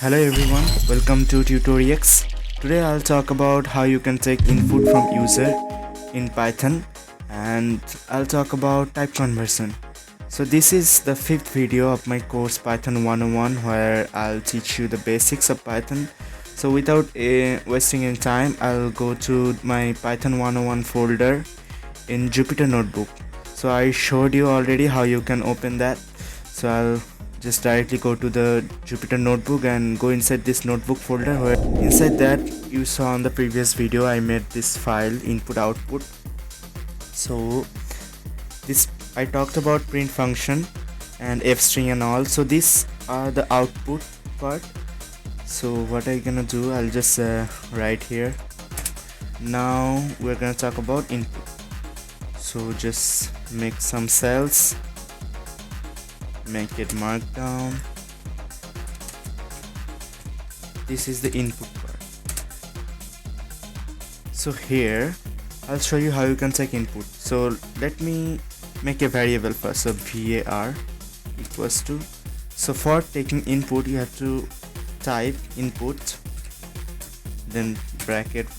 Hello everyone, welcome to TUTORIEX. Today I'll talk about how you can take input from user in Python, and I'll talk about type conversion. So this is the 5th video of my course Python 101 where I'll teach you the basics of Python. So without wasting any time, I'll go to my Python 101 folder in Jupyter Notebook. So I showed you already how you can open that. So I'll just directly go to the Jupyter Notebook and go inside this notebook folder, where inside that you saw on the previous video I made this file input output. So this I talked about print function and f string and all. So these are the output part. So what I'm gonna do, I'll just write here. Now we're gonna talk about input. So just make some cells, make it markdown. This is the input part. So here I'll show you how you can take input. So let me make a variable first. So var equals to, so for taking input you have to type input then bracket.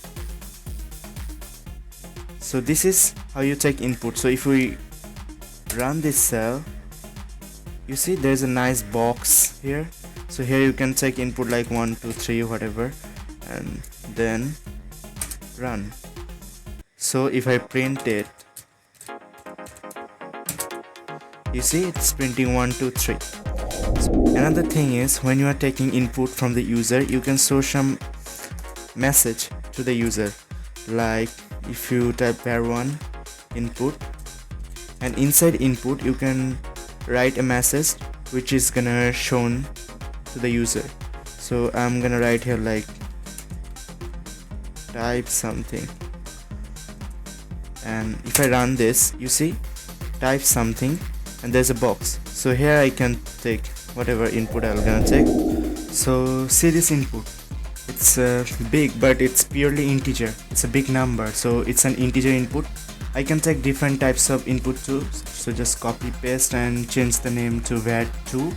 So this is how you take input. So if we run this cell, you see there's a nice box here. So here you can take input like 1 2 3 whatever, and then run. So if I print it, you see it's printing 1 2 3. Another thing is, when you are taking input from the user, you can show some message to the user, like if you type var1 input, and inside input you can write a message which is gonna shown to the user. So I'm gonna write here like type something, and if I run this, you see type something and there's a box. So here I can take whatever input I'm gonna take. So see this input, it's big, but it's purely integer. It's a big number, so it's an integer input. I can take different types of input too. So just copy paste and change the name to var2,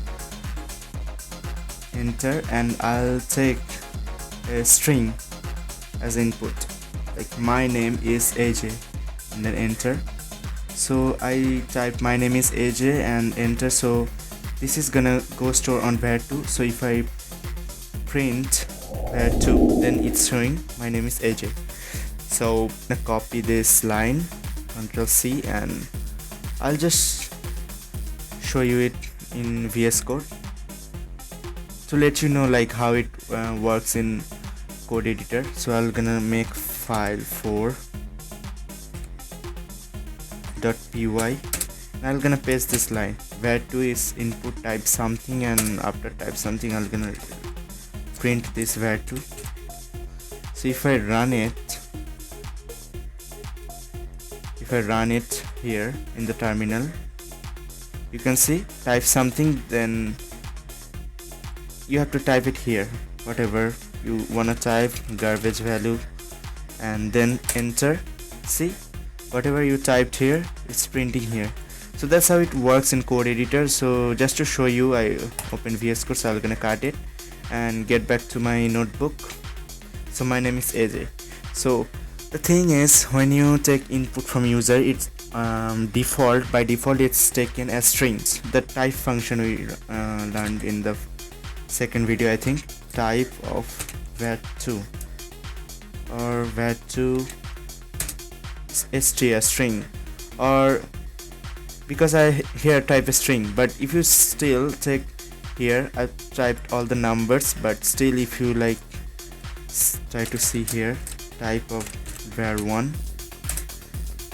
enter, and I'll take a string as input, like my name is AJ, and then enter. So I type my name is AJ and enter. So this is gonna go store on var2. So if I print var2, then it's showing my name is AJ. So I copy this line, Ctrl C, and I'll just show you it in VS Code to let you know like how it works in code editor. So I'm gonna make file 4.py, and I'm gonna paste this line. var2 is input type something, and after type something I'm gonna print this var2. So if I run it here in the terminal, you can see type something, then you have to type it here, whatever you wanna type, garbage value, and then enter. See, whatever you typed here, it's printing here. So that's how it works in code editor. So just to show you, I open VS Code, so I'm gonna cut it and get back to my notebook. So my name is AJ. So the thing is, when you take input from user, it's by default it's taken as strings. The type function we learned in the second video, I think, type of var2 or var2 st a string, or because I here type a string, but if you still take here, I typed all the numbers, but still if you like try to see here, type of var1,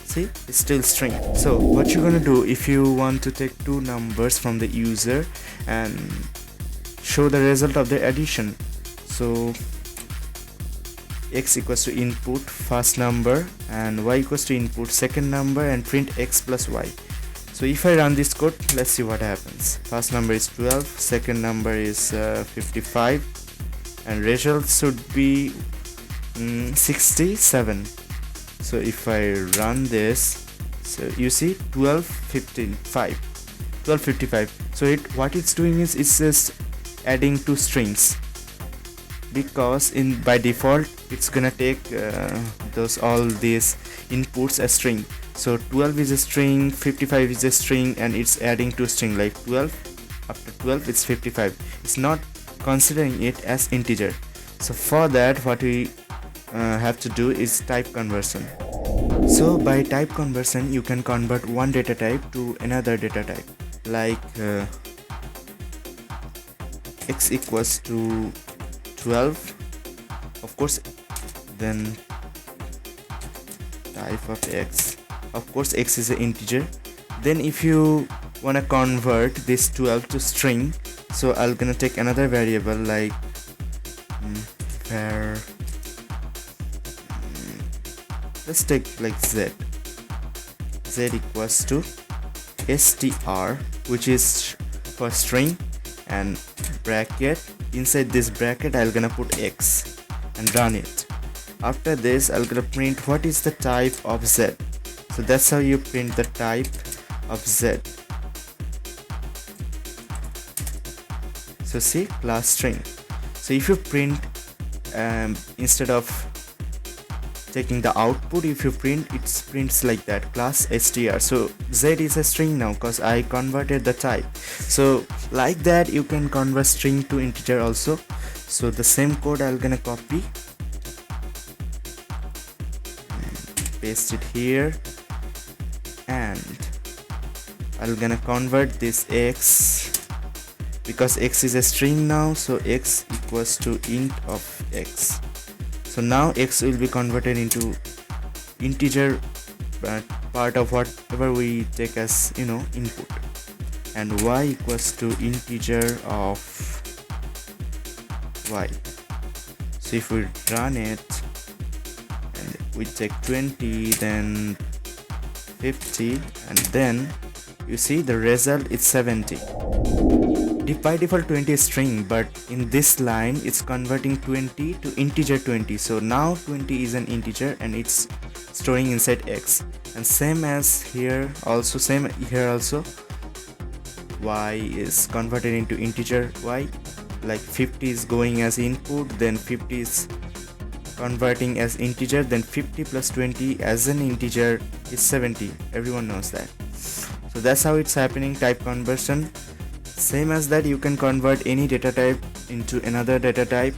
see it's still string. So what you're gonna do, if you want to take two numbers from the user and show the result of the addition, so x equals to input first number and y equals to input second number, and print x plus y. So if I run this code, let's see what happens. First number is 12, second number is 55, and result should be 67. So if I run this, so you see 12 15 5 12 55. So what it's doing is it's just adding two strings. because by default it's gonna take all these inputs as string. So 12 is a string, 55 is a string, and it's adding to string like 12. After 12 it's 55. It's not considering it as integer. So for that, what we have to do is type conversion. So by type conversion you can convert one data type to another data type, like x equals to 12, of course, then type of x, of course x is an integer. Then if you want to convert this 12 to string, so I'm gonna take another variable like var, let's take like z equals to str, which is for string, and bracket, inside this bracket I'm gonna put x and run it. After this I'm gonna print what is the type of z. So that's how you print the type of z. So see, class string. So if you print instead of taking the output, if you print, it prints like that, class str. So z is a string now because I converted the type. So like that you can convert string to integer also. So the same code I'm gonna copy and paste it here, and I'm gonna convert this x, because x is a string now, so x equals to int of x. So now x will be converted into integer part of whatever we take as input, and y equals to integer of y. So if we run it and we take 20, then 50, and then you see the result is 70. By default 20 is string, but in this line it's converting 20 to integer 20. So now 20 is an integer and it's storing inside x, and same as here also, same here also, y is converted into integer y, like 50 is going as input, then 50 is converting as integer, then 50 plus 20 as an integer is 70. Everyone knows that. So that's how it's happening, type conversion. Same as that, you can convert any data type into another data type.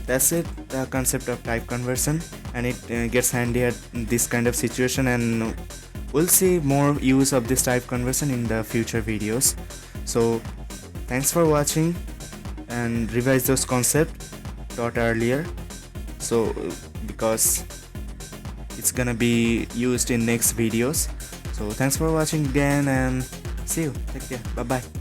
That's it, the concept of type conversion, and it gets handy at this kind of situation, and we'll see more use of this type conversion in the future videos. So thanks for watching, and revise those concepts taught earlier, so because it's gonna be used in next videos. So thanks for watching again, and see you. Take care. Bye bye.